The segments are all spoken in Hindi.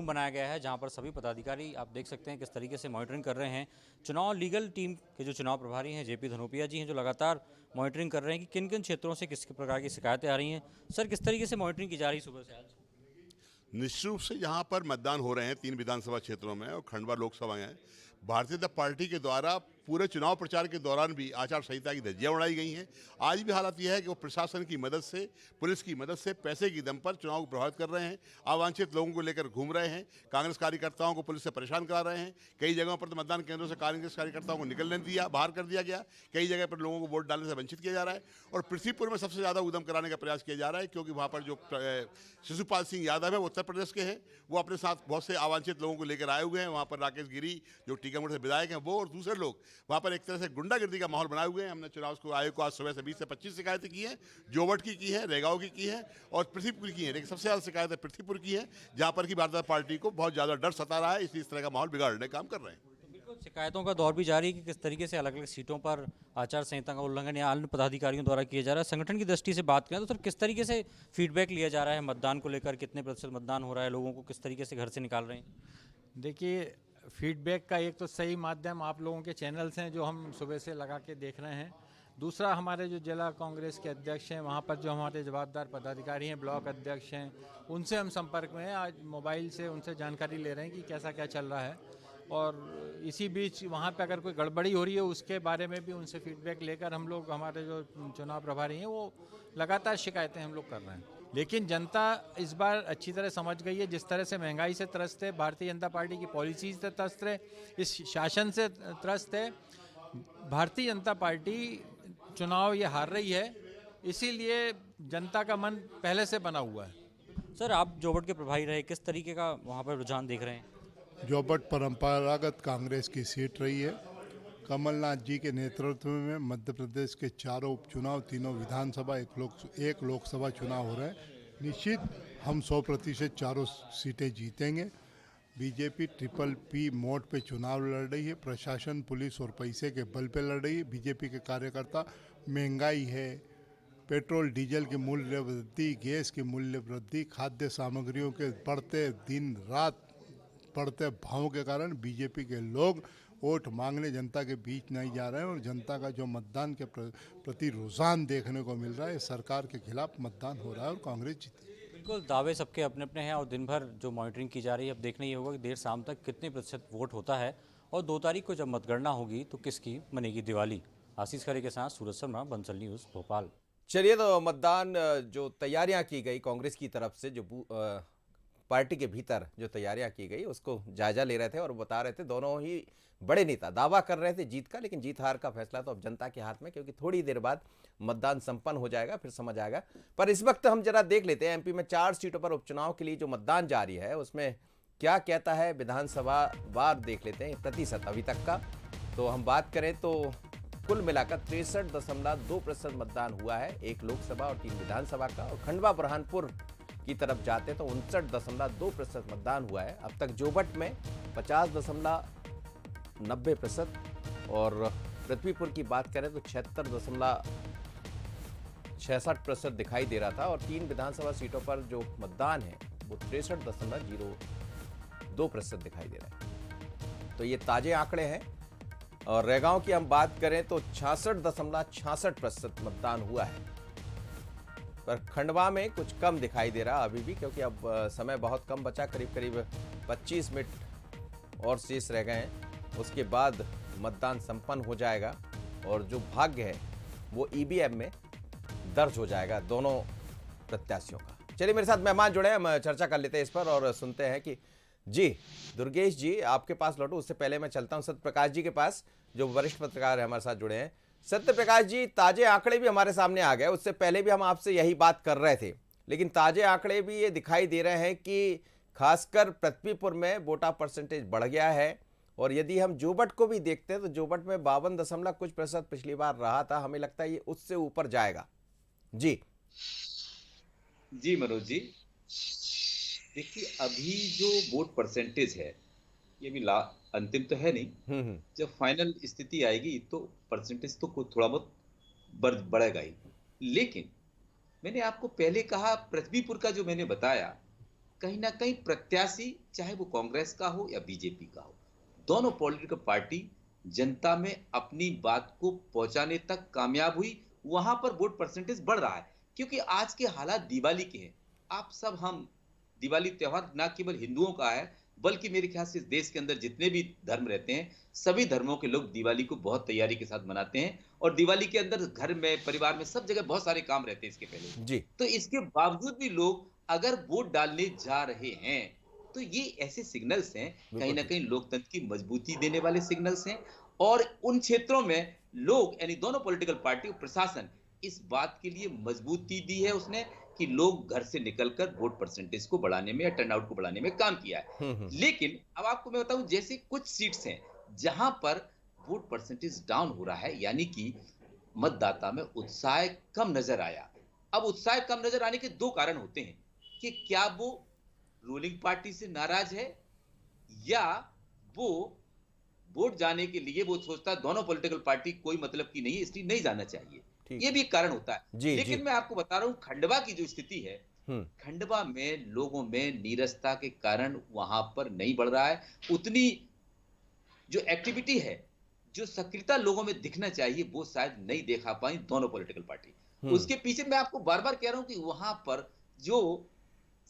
रूम बनाया गया है जहां पर सभी पदाधिकारी आप देख सकते हैं किस तरीके से मॉनिटरिंग कर रहे हैं। चुनाव लीगल टीम के जो चुनाव प्रभारी हैं जेपी धनोपिया जी हैं, जो लगातार मॉनिटरिंग कर रहे हैं कि किन किन क्षेत्रों से किस प्रकार की शिकायतें आ रही हैं। सर, किस तरीके से मॉनिटरिंग की जा रही है सुबह से आज? निश्चित रूप से यहाँ पर मतदान हो रहे हैं 3 विधानसभा क्षेत्रों में और खंडवा लोकसभा हैं। भारतीय जनता पार्टी के द्वारा पूरे चुनाव प्रचार के दौरान भी आचार संहिता की धज्जियां उड़ाई गई हैं। आज भी हालत यह है कि वो प्रशासन की मदद से, पुलिस की मदद से, पैसे की दम पर चुनाव को प्रभावित कर रहे हैं। अवांछित लोगों को लेकर घूम रहे हैं। कांग्रेस कार्यकर्ताओं को पुलिस से परेशान करा रहे हैं। कई जगहों पर तो मतदान केंद्रों से कांग्रेस कार्यकर्ताओं को निकलने दिया, बाहर कर दिया गया। कई जगह पर लोगों को वोट डालने से वंचित किया जा रहा है। और पृथ्वीपुर में सबसे ज़्यादा उद्यम कराने का प्रयास किया जा रहा है, क्योंकि वहाँ पर जो शिशुपाल सिंह यादव है वो उत्तर प्रदेश के हैं। वो अपने साथ बहुत से अवांछित लोगों को लेकर आए हुए हैं। वहाँ पर राकेश गिरी जो टीकमगढ़ से विधायक हैं वो और दूसरे लोग वहाँ पर एक तरह से गुंडागर्दी का माहौल बनाए हुए हैं। हमने चुनाव आयोग को आज सुबह से 20 से 25 शिकायतें की हैं। जोवट की है, रेगांव की है और पृथ्वीपुर की है। लेकिन सबसे ज़्यादा शिकायतें पृथ्वीपुर की है, जहाँ पर कि भारतीय जनता पार्टी को बहुत ज़्यादा डर सता रहा है, इसलिए इस तरह का माहौल बिगाड़ने का काम कर रहे हैं। बिल्कुल, शिकायतों का दौर भी जारी है कि किस तरीके से अलग अलग सीटों पर आचार संहिता का उल्लंघन या अन्य पदाधिकारियों द्वारा किया जा रहा है। संगठन की दृष्टि से बात करें तो सर, किस तरीके से फीडबैक लिया जा रहा है मतदान को लेकर? कितने प्रतिशत मतदान हो रहा है? लोगों को किस तरीके से घर से निकाल रहे हैं? देखिए, फीडबैक का एक तो सही माध्यम आप लोगों के चैनल्स हैं जो हम सुबह से लगा के देख रहे हैं। दूसरा, हमारे जो जिला कांग्रेस के अध्यक्ष हैं, वहाँ पर जो हमारे जवाबदार पदाधिकारी हैं, ब्लॉक अध्यक्ष हैं, उनसे हम संपर्क में हैं। आज मोबाइल से उनसे जानकारी ले रहे हैं कि कैसा क्या चल रहा है। और इसी बीच वहाँ पे अगर कोई गड़बड़ी हो रही है उसके बारे में भी उनसे फीडबैक लेकर हम लोग, हमारे जो चुनाव प्रभारी हैं, वो लगातार शिकायतें हम लोग कर रहे हैं। लेकिन जनता इस बार अच्छी तरह समझ गई है। जिस तरह से महंगाई से त्रस्त है, भारतीय जनता पार्टी की पॉलिसी से त्रस्त है, इस शासन से त्रस्त है, भारतीय जनता पार्टी चुनाव ये हार रही है, इसीलिए जनता का मन पहले से बना हुआ है। सर, आप जोवट के प्रभारी रहे, किस तरीके का वहाँ पर रुझान देख रहे हैं? जोबट परंपरागत कांग्रेस की सीट रही है। कमलनाथ जी के नेतृत्व में मध्य प्रदेश के चारों उपचुनाव, तीनों विधानसभा, एक लोकसभा चुनाव हो रहे हैं। निश्चित हम 100% चारों सीटें जीतेंगे। बीजेपी ट्रिपल पी मोड पे चुनाव लड़ रही है। प्रशासन, पुलिस और पैसे के बल पे लड़ रही है। बीजेपी के कार्यकर्ता, महंगाई है, पेट्रोल डीजल की मूल्य वृद्धि, गैस की मूल्य वृद्धि, खाद्य सामग्रियों के बढ़ते दिन रात बढ़ते भावों के कारण बीजेपी के लोग वोट मांगने जनता के बीच नहीं जा रहे हैं। और जनता का जो मतदान के प्रति रुझान देखने को मिल रहा है, सरकार के खिलाफ मतदान हो रहा है और कांग्रेस जीती। बिल्कुल, दावे सबके अपने अपने हैं और दिन भर जो मॉनिटरिंग की जा रही है, अब देखना ये होगा कि देर शाम तक कितने प्रतिशत वोट होता है और 2 तारीख को जब मतगणना होगी तो किसकी मनेगी दिवाली। आशीष खरे के साथ सूरज शर्मा, बंसल न्यूज़, भोपाल। चलिए, तो मतदान जो तैयारियां की गई कांग्रेस की तरफ से, जो पार्टी के भीतर जो तैयारियां की गई उसको जायजा ले रहे थे और बता रहे थे, दोनों ही बड़े नेता दावा कर रहे थे जीत का, लेकिन जीत हार का फैसला तो अब जनता के हाथ में, क्योंकि थोड़ी देर बाद मतदान संपन्न हो जाएगा, फिर समझ आएगा। पर इस वक्त हम जरा देख लेते हैं एमपी में 4 सीटों पर उपचुनाव के लिए जो मतदान जारी है उसमें क्या कहता है विधानसभा वार। देख लेते हैं प्रतिशत अभी तक का। तो हम बात करें तो कुल मिलाकर 63.2% मतदान हुआ है, 1 लोकसभा और 3 विधानसभा का। और खंडवा बुरहानपुर की तरफ जाते तो 59.2% मतदान हुआ है। अब तक जोबट में 50.90% और पृथ्वीपुर की बात करें तो 76.66% दिखाई दे रहा था। और 3 विधानसभा सीटों पर जो मतदान है वो 63.02% दिखाई दे रहा है। तो ये ताजे आंकड़े हैं। और रेगांव की हम बात करें तो 66.66% मतदान हुआ है। पर खंडवा में कुछ कम दिखाई दे रहा अभी भी, क्योंकि अब समय बहुत कम बचा, करीब 25 मिनट और शेष रह गए हैं। उसके बाद मतदान संपन्न हो जाएगा और जो भाग्य है वो ईवीएम में दर्ज हो जाएगा दोनों प्रत्याशियों का। चलिए, मेरे साथ मेहमान जुड़े हैं, हम चर्चा कर लेते हैं इस पर और सुनते हैं कि जी दुर्गेश जी आपके पास लौटूं, उससे पहले मैं चलता हूं सत्य प्रकाश जी के पास, जो वरिष्ठ पत्रकार है हमारे साथ जुड़े हैं। सत्य प्रकाश जी, ताजे आंकड़े भी हमारे सामने आ गए, उससे पहले भी हम आपसे यही बात कर रहे थे, लेकिन ताजे आंकड़े भी ये दिखाई दे रहे हैं कि खासकर पृथ्वीपुर में वोटा परसेंटेज बढ़ गया है। और यदि हम जोबट को भी देखते हैं तो जोबट में 52 दशमलव कुछ प्रतिशत पिछली बार रहा था, हमें लगता है ये उससे ऊपर जाएगा। जी मनोज जी, देखिए अभी जो वोट परसेंटेज है ये भी अंतिम तो है नहीं। जब फाइनल स्थिति आएगी तो परसेंटेज तो थोड़ा बहुत बढ़ेगा ही। लेकिन मैंने आपको पहले कहा, पृथ्वीपुर का जो मैंने बताया कहीं ना कहीं प्रत्याशी, चाहे वो कांग्रेस का हो या बीजेपी का हो, दोनों पॉलिटिकल पार्टी जनता में अपनी बात को पहुंचाने तक कामयाब हुई। वहां पर वोट परसेंटेज बढ़ रहा है, क्योंकि आज के हालात दिवाली के हैं। आप सब, हम, दिवाली त्योहार ना केवल हिंदुओं का है, बल्कि मेरे ख्याल से इस देश के अंदर जितने भी धर्म रहते हैं, सभी धर्मों के लोग दिवाली को बहुत तैयारी के साथ मनाते हैं। और दिवाली के अंदर घर में, परिवार में, सब जगह बहुत सारे काम रहते हैं इसके पहले जी। तो इसके बावजूद भी लोग अगर वोट डालने जा रहे हैं, तो ये ऐसे सिग्नल्स हैं, कहीं ना कहीं लोकतंत्र की मजबूती देने वाले सिग्नल्स हैं। और उन क्षेत्रों में लोग, यानी दोनों पॉलिटिकल पार्टी और प्रशासन, इस बात के लिए मजबूती दी है उसने कि लोग घर से निकलकर वोट परसेंटेज को बढ़ाने में या टर्नआउट को बढ़ाने में काम किया है। लेकिन अब आपको मैं बताऊं, जैसे कुछ सीट्स हैं जहां पर वोट परसेंटेज डाउन हो रहा है, यानी कि मतदाता में उत्साह कम नजर आया। अब उत्साह कम नजर आने के दो कारण होते हैं कि क्या वो रूलिंग पार्टी से नाराज है, या वो वोट जाने के लिए वो सोचता है दोनों पॉलिटिकल पार्टी कोई मतलब की नहीं है, इसलिए नहीं जाना चाहिए। ये भी एक कारण होता है। लेकिन मैं आपको बता रहा हूं, खंडवा की जो स्थिति है, खंडवा में लोगों में नीरसता के कारण वहां पर नहीं बढ़ रहा है। उतनी जो एक्टिविटी है, जो सक्रियता लोगों में दिखना चाहिए, वो शायद नहीं देखा पाई दोनों पॉलिटिकल पार्टी। उसके पीछे मैं आपको बार बार कह रहा हूं कि वहां पर जो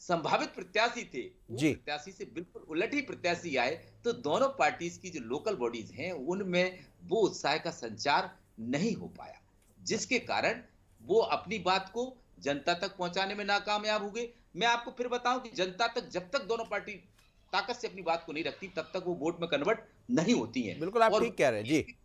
संभावित प्रत्याशी थे, वो प्रत्याशी से बिल्कुल उलट ही प्रत्याशी आए। तो दोनों पार्टीज की जो लोकल बॉडीज हैं, उनमें वो उत्साह का संचार नहीं हो पाया, जिसके कारण वो अपनी बात को जनता तक पहुंचाने में नाकामयाब हो गए। मैं आपको फिर बताऊं कि जनता तक जब तक दोनों पार्टी ताकत से अपनी बात को नहीं रखती, तब तक वो वोट में कन्वर्ट नहीं होती हैं। बिल्कुल, आप ठीक कह रहे हैं जी।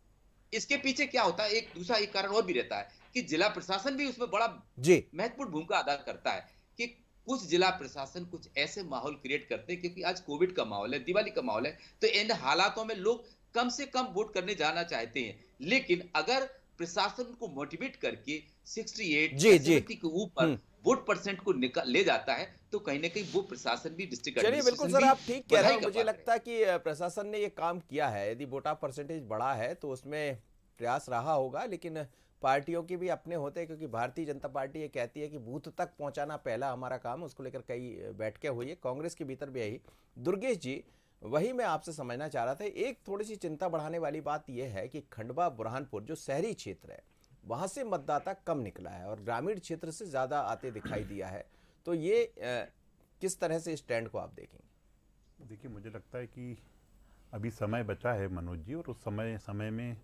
इसके पीछे क्या होता है, एक दूसरा एक कारण और भी रहता है कि जिला प्रशासन भी उसमें बड़ा महत्वपूर्ण भूमिका अदा करता है कि कुछ जिला प्रशासन कुछ ऐसे माहौल क्रिएट करते हैं, क्योंकि आज कोविड का माहौल है, दिवाली का माहौल है, तो इन हालातों में लोग कम से कम वोट करने जाना चाहते हैं। लेकिन अगर प्रशासन को मोटिवेट करके 68-70 के ऊपर वोट परसेंट को ले जाता है, तो कहीं ना कहीं वो प्रशासन भी डिस्ट्रिक्ट चलिए, बिल्कुल सर, आप ठीक कह रहे हैं। मुझे लगता है कि प्रशासन ने ये काम किया है। यदि वोटा परसेंटेज बढ़ा है तो उसमें प्रयास रहा होगा, लेकिन पार्टियों के भी अपने होते हैं, क्योंकि भारतीय जनता पार्टी ये कहती है कि बूथ तक पहुंचाना पहला हमारा काम। उसको लेकर कई बैठकें हुई है, कांग्रेस के भीतर भी यही। दुर्गेश जी, वही मैं आपसे समझना चाह रहा था। एक थोड़ी सी चिंता बढ़ाने वाली बात यह है कि खंडवा बुरहानपुर जो शहरी क्षेत्र है, वहां से मतदाता कम निकला है और ग्रामीण क्षेत्र से ज्यादा आते दिखाई दिया है। तो ये किस तरह से इस ट्रेंड को आप देखेंगे? देखिए, मुझे लगता है कि अभी समय बचा है मनोज जी, और उस समय में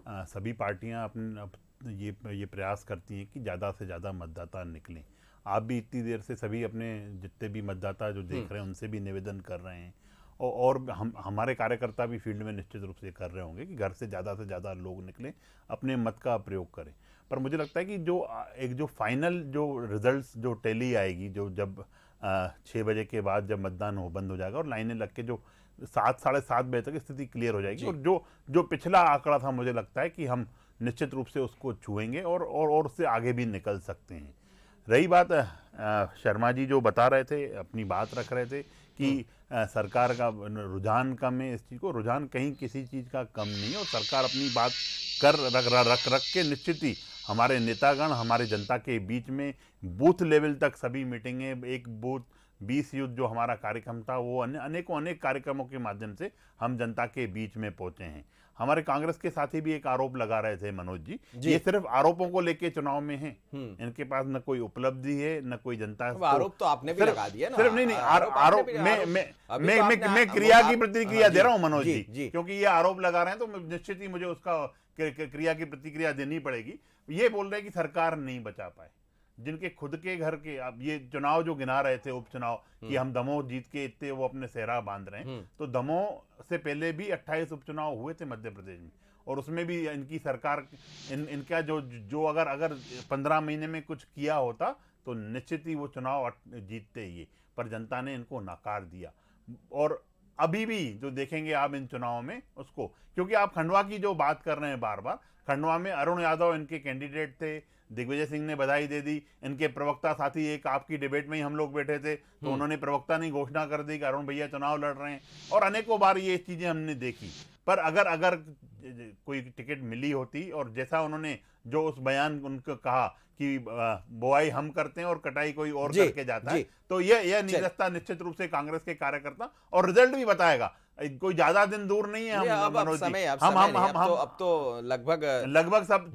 सभी पार्टियां ये प्रयास करती हैं कि ज़्यादा से ज़्यादा मतदाता निकलें। आप भी इतनी देर से सभी अपने जितने भी मतदाता जो देख रहे हैं उनसे भी निवेदन कर रहे हैं, और हमारे कार्यकर्ता भी फील्ड में निश्चित रूप से कर रहे होंगे कि घर से ज़्यादा लोग निकलें, अपने मत का प्रयोग करें। पर मुझे लगता है कि जो फाइनल जो रिजल्ट्स जो टैली आएगी, जो जब 6 बजे के बाद जब मतदान बंद हो जाएगा और लाइनें लग के जो 7 साढ़े 7 बजे तक स्थिति क्लियर हो जाएगी, और जो पिछला आंकड़ा था, मुझे लगता है कि हम निश्चित रूप से उसको छुएंगे और उससे आगे भी निकल सकते हैं। रही बात शर्मा जी जो बता रहे थे, अपनी बात रख रहे थे कि सरकार का रुझान कम है, इस चीज़ को रुझान कहीं किसी चीज़ का कम नहीं है, और सरकार अपनी बात रख के निश्चित ही हमारे नेतागण हमारे जनता के बीच में बूथ लेवल तक सभी मीटिंगें, एक बूथ 20 युद्ध जो हमारा कार्यक्रम था, वो अनेक कार्यक्रमों के माध्यम से हम जनता के बीच में पहुंचे हैं। हमारे कांग्रेस के साथी भी एक आरोप लगा रहे थे मनोज जी, ये सिर्फ आरोपों को लेके चुनाव में है, इनके पास न कोई उपलब्धि है न कोई जनता। आरोप तो आपने भी लगा दिया ना। सिर्फ नहीं, आरोप मैं क्रिया की प्रतिक्रिया दे रहा हूँ मनोज जी, क्योंकि ये आरोप लगा रहे हैं तो निश्चित ही मुझे उसका क्रिया की प्रतिक्रिया देनी पड़ेगी। ये बोल रहे हैं कि सरकार नहीं बचा पाए, जिनके खुद के घर के, अब ये चुनाव जो गिना रहे थे उपचुनाव कि हम दमोह जीत के इतने वो अपने सेहरा बांध रहे हैं, तो दमोह से पहले भी 28 उपचुनाव हुए थे मध्य प्रदेश में, और उसमें भी इनकी सरकार इनका जो अगर 15 महीने में कुछ किया होता तो निश्चित ही वो चुनाव जीतते ही, पर जनता ने इनको नकार दिया। और अभी भी जो देखेंगे आप इन चुनावों में उसको, क्योंकि आप खंडवा की जो बात कर रहे हैं बार बार, खंडवा में अरुण यादव इनके कैंडिडेट थे, दिग्विजय सिंह ने बधाई दे दी, इनके प्रवक्ता साथी, एक आपकी डिबेट में ही हम लोग बैठे थे तो उन्होंने प्रवक्ता ने घोषणा कर दी कि अरुण भैया चुनाव लड़ रहे हैं, और अनेकों बार ये चीजें हमने देखी। पर अगर कोई टिकट मिली होती और जैसा उन्होंने जो उस बयान उनको कहा कि बुआई हम करते हैं और कटाई कोई और करके जाता है, तो यह निरस्ता निश्चित रूप से कांग्रेस के कार्यकर्ता और रिजल्ट भी बताएगा। कोई ज्यादा दिन दूर नहीं है। अब समय अब तो लगभग सब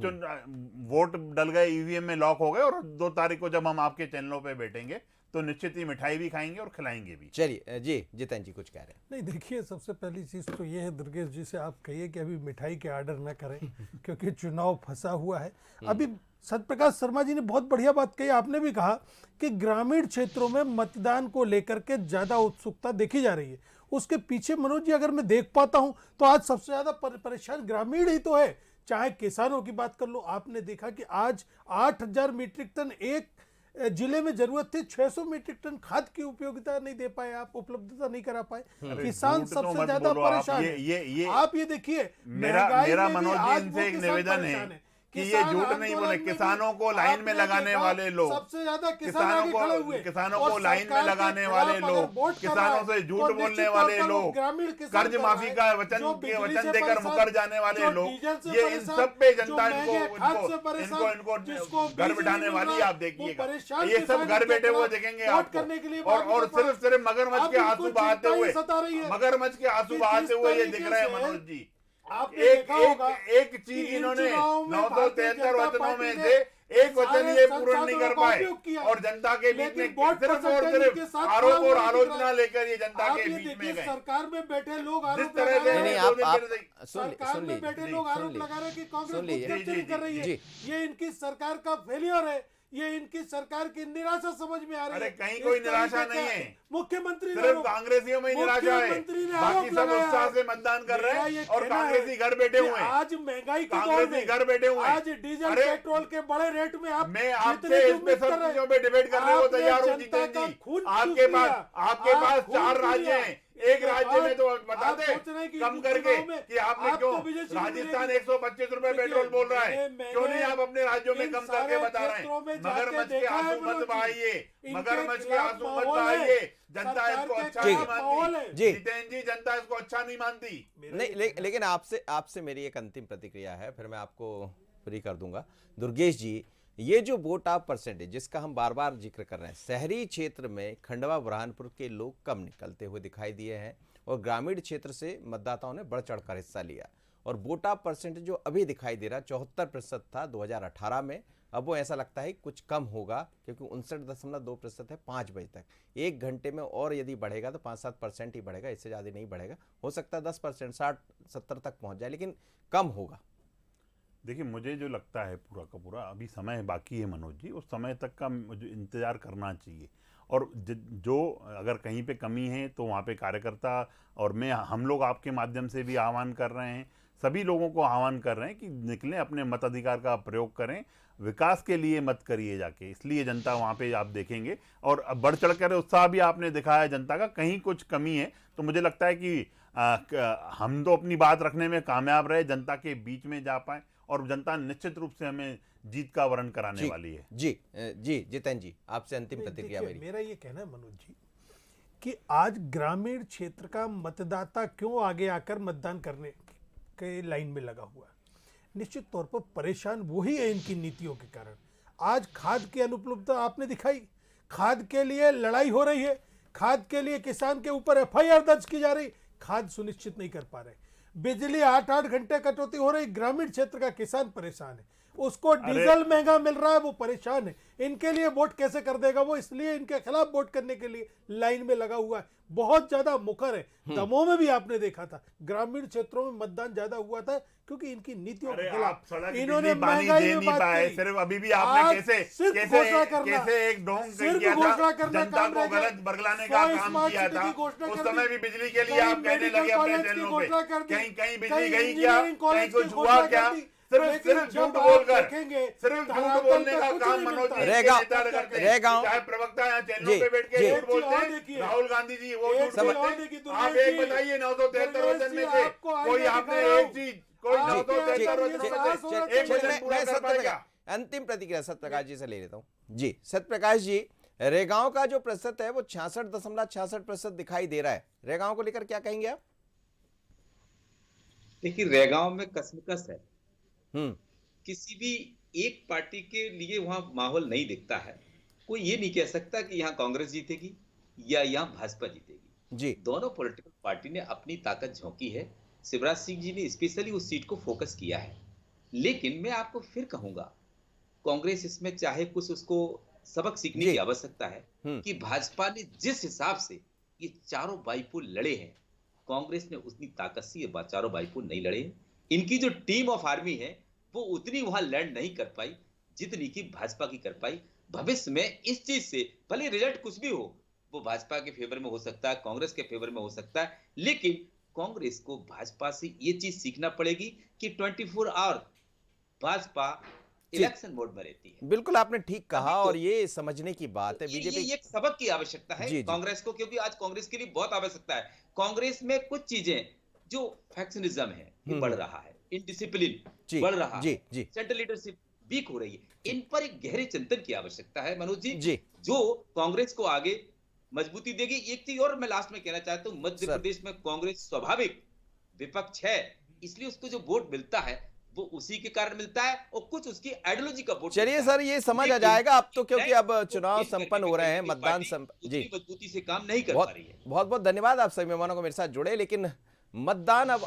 वोट डल गए, ईवीएम में लॉक हो गए और 2 तारीख को जब हम आपके चैनलों पे बैठेंगे तो निश्चित ही मिठाई भी खाएंगे और खिलाएंगे भी। चलिए जी, जितेंद्र जी कुछ कह रहे हैं। नहीं, देखिए, सबसे पहली चीज़ तो ये है दुर्गेश जी से आप कहिए कि अभी मिठाई के ऑर्डर ना करें क्योंकि चुनाव फंसा हुआ है। अभी सत्यप्रकाश शर्मा जी ने बहुत बढ़िया बात कही। आपने भी कहा कि ग्रामीण क्षेत्रों में मतदान को लेकर के ज़्यादा उत्सुकता देखी जा रही है। उसके पीछे मनोज जी अगर मैं देख पाता हूं तो आज सबसे ज़्यादा परेशान ग्रामीण ही तो है। चाहे किसानों की बात कर लो, आपने देखा कि आज 8000 मीट्रिक टन एक जिले में जरूरत थी, 600 मीट्रिक टन खाद की उपयोगिता नहीं दे पाए, आप उपलब्धता नहीं करा पाए। किसान सबसे ज्यादा परेशान है। आप ये देखिए, मेरा मनोज जी इनसे एक निवेदन है कि ये झूठ नहीं बोले। किसानों को लाइन में लगाने वाले लोग, सबसे ज्यादा किसानों को लाइन में लगाने वाले लोग, किसानों से झूठ बोलने वाले लोग, कर्ज माफी का वचन देकर मुकर जाने वाले लोग, ये इन सब पे जनता इनको घर बिठाने वाली आप देखिएगा। ये सब घर बैठे हुए देखेंगे आपको, और सिर्फ मगरमच्छ के आंसू बहाते हुए, मगरमच्छ के आंसू बहाते हुए ये दिख रहे हैं मनोज जी। एक चीज इन्होंने 973 वचनों में से एक वचन ये पूर्ण नहीं कर पाए और जनता के बीच में सिर्फ और सिर्फ आरोप और आलोचना लेकर ये जनता के बीच में गए। सरकार में बैठे लोग जिस तरह से सरकार में बैठे लोग आरोप लगा रहे हैं कि कांग्रेस कर रही है, ये इनकी सरकार का फेलियर है, ये इनकी सरकार की निराशा समझ में आ रही है। अरे कहीं कोई निराशा नहीं है, मुख्यमंत्री सिर्फ कांग्रेसियों में निराशा है, बाकी सब उत्साह से मतदान कर रहे हैं और कांग्रेसी घर बैठे हुए हैं। आज महंगाई के कांग्रेसी घर बैठे हुए हैं। आज डीजल पेट्रोल के बड़े रेट में आप मैं आपसे इस पे सब चीजों पे डिबेट करने को तैयार हूँ जितेंद्र जी। आपके पास 4 राज्य हैं, एक राज्य में तो बता दे कम करके कि आपने क्यों राजस्थान 125 रुपए पेट्रोल बोल रहा है, क्यों नहीं आप अपने राज्यों में कम करके बता रहे हैं। मगरमच्छ के आंसू मत बहाइए, मगरमच्छ के आंसू मत बहाइए। जनता इसको अच्छा नहीं मानती जितेंद्र जी, जनता इसको अच्छा नहीं मानती। नहीं, लेकिन आपसे मेरी एक अंतिम प्रतिक्रिया है, फिर मैं आपको फ्री कर दूंगा। दुर्गेश जी, ये जो वोट ऑफ परसेंटेज जिसका हम बार बार जिक्र कर रहे हैं, शहरी क्षेत्र में खंडवा बुरहानपुर के लोग कम निकलते हुए दिखाई दिए हैं और ग्रामीण क्षेत्र से मतदाताओं ने बढ़ चढ़कर हिस्सा लिया। और वोट ऑफ परसेंटेज जो अभी दिखाई दे रहा 74% था 2018 में, अब वो ऐसा लगता है कुछ कम होगा क्योंकि 59.2% है 5 बजे तक। 1 घंटे में और यदि बढ़ेगा तो 5-7% ही बढ़ेगा, इससे ज़्यादा नहीं बढ़ेगा। हो सकता है 10%, 60-70 तक पहुँच जाए, लेकिन कम होगा। देखिए, मुझे जो लगता है पूरा का पूरा अभी समय बाकी है मनोज जी, उस समय तक का मुझे इंतजार करना चाहिए। और जो अगर कहीं पे कमी है तो वहाँ पे कार्यकर्ता और हम लोग आपके माध्यम से भी आह्वान कर रहे हैं, सभी लोगों को आह्वान कर रहे हैं कि निकलें, अपने मताधिकार का प्रयोग करें, विकास के लिए मत करिए जाके। इसलिए जनता वहाँ पे आप देखेंगे और बढ़ चढ़ कर उत्साह भी आपने दिखाया जनता का। कहीं कुछ कमी है तो मुझे लगता है कि हम तो अपनी बात रखने में कामयाब रहे, जनता के बीच में जा पाए और जनता निश्चित रूप से हमें जीत का वरण कराने वाली है। जी जितेंद्र जी, आपसे अंतिम प्रतिक्रिया मेरा ये कहना है मनोज जी कि आज ग्रामीण क्षेत्र का मतदाता क्यों आगे आकर मतदान करने के लाइन में लगा हुआ है। निश्चित तौर पर परेशान वही है इनकी नीतियों के कारण। आज खाद की अनुपलब्धता आपने दिखाई, खाद के लिए लड़ाई हो रही है, खाद के लिए किसान के ऊपर FIR दर्ज की जा रही, खाद सुनिश्चित नहीं कर पा रहे। बिजली 8-8 घंटे कटौती हो रही, ग्रामीण क्षेत्र का किसान परेशान है, उसको डीजल महंगा मिल रहा है, वो परेशान है। इनके लिए वोट कैसे कर देगा वो, इसलिए इनके खिलाफ वोट करने के लिए लाइन में लगा हुआ है। बहुत ज्यादा मुखर है। दमोह में भी आपने देखा था ग्रामीण क्षेत्रों में मतदान ज्यादा हुआ था क्योंकि इनकी नीतियों के खिलाफ इन्होंने महंगाई में बात की। सिर्फ अभी भी आपने कैसे एक ढोंग किया था, जनता को गलत बरगलाने का काम किया था। उस समय भी बिजली के लिए आप कहने लगे अपने चैनलों पे, कहीं बिजली गई क्या, कहीं कुछ हुआ क्या। सिर्फ झूठ बोलकर, सिर्फ झूठ बोलने का काम मनोज जी चाहे प्रवक्ता यहाँ चैनलों पे बैठ के झूठ बोलते हैं, राहुल गांधी जी वो झूठ बोलते हैं। आप एक बताइए 973 वचन में से कोई आपने एक चीज, कोई 973 वचन में से एक वचन पूरा कर पाएगा। अंतिम प्रतिक्रिया सत्यप्रकाश जी से ले लेता हूँ। जी सत्यप्रकाश जी, रेगांव का जो प्रतिशत है वो 66.66% दिखाई दे रहा है, रेगांव को लेकर क्या कहेंगे आप? देखिए रेगांव में कसमकस है, हम्म। किसी भी एक पार्टी के लिए वहां माहौल नहीं दिखता है। कोई ये नहीं कह सकता कि यहाँ कांग्रेस जीतेगी या यहाँ भाजपा जीतेगी। जी। दोनों पॉलिटिकल पार्टी ने अपनी ताकत झोंकी है। शिवराज सिंह जी ने स्पेशली उस सीट को फोकस किया है। लेकिन मैं आपको फिर कहूंगा, कांग्रेस इसमें चाहे कुछ उसको सबक सीखने जी। की आवश्यकता है कि भाजपा ने जिस हिसाब से ये चारों बाईपोल लड़े हैं, कांग्रेस ने उतनी ताकत से ये चारों बाईपोल नहीं लड़े हैं। इनकी जो टीम ऑफ आर्मी है वो उतनी वहां लैंड नहीं कर पाई जितनी की भाजपा की कर पाई। भविष्य में इस चीज से भले रिजल्ट कुछ भी हो, वो भाजपा के फेवर में हो सकता है, कांग्रेस के फेवर में हो सकता है, लेकिन कांग्रेस को भाजपा से ये चीज सीखना पड़ेगी कि 24 आवर भाजपा इलेक्शन मोड में रहती है। बिल्कुल आपने ठीक कहा और ये समझने की बात है। बीजेपी ये एक सबक की आवश्यकता है जी। कांग्रेस को, क्योंकि आज कांग्रेस के लिए बहुत आवश्यकता है। कांग्रेस में कुछ चीजें जो फैक्शनिज्म है ये बढ़ रहा है, इनडिसिप्लिन बढ़ रहा है, सेंट्रल लीडरशिप वीक हो रही है। इन पर एक गहरे चिंतन की आवश्यकता है मनोज जी, जो कांग्रेस को आगे मजबूती देगी। एक चीज और मैं लास्ट में कहना चाहता हूं, मध्य प्रदेश में कांग्रेस स्वाभाविक विपक्ष है, इसलिए उसको जो वोट मिलता है वो उसी के कारण मिलता है और कुछ उसकी आइडियोलॉजी का वोट। चलिए सर, ये समझ आ जाएगा अब तो, क्योंकि अब चुनाव संपन्न हो रहे हैं, मतदान जी मजबूती से काम नहीं कर पा रही है। बहुत बहुत धन्यवाद आप सभी मेहमानों को मेरे साथ जुड़े। लेकिन मतदान अब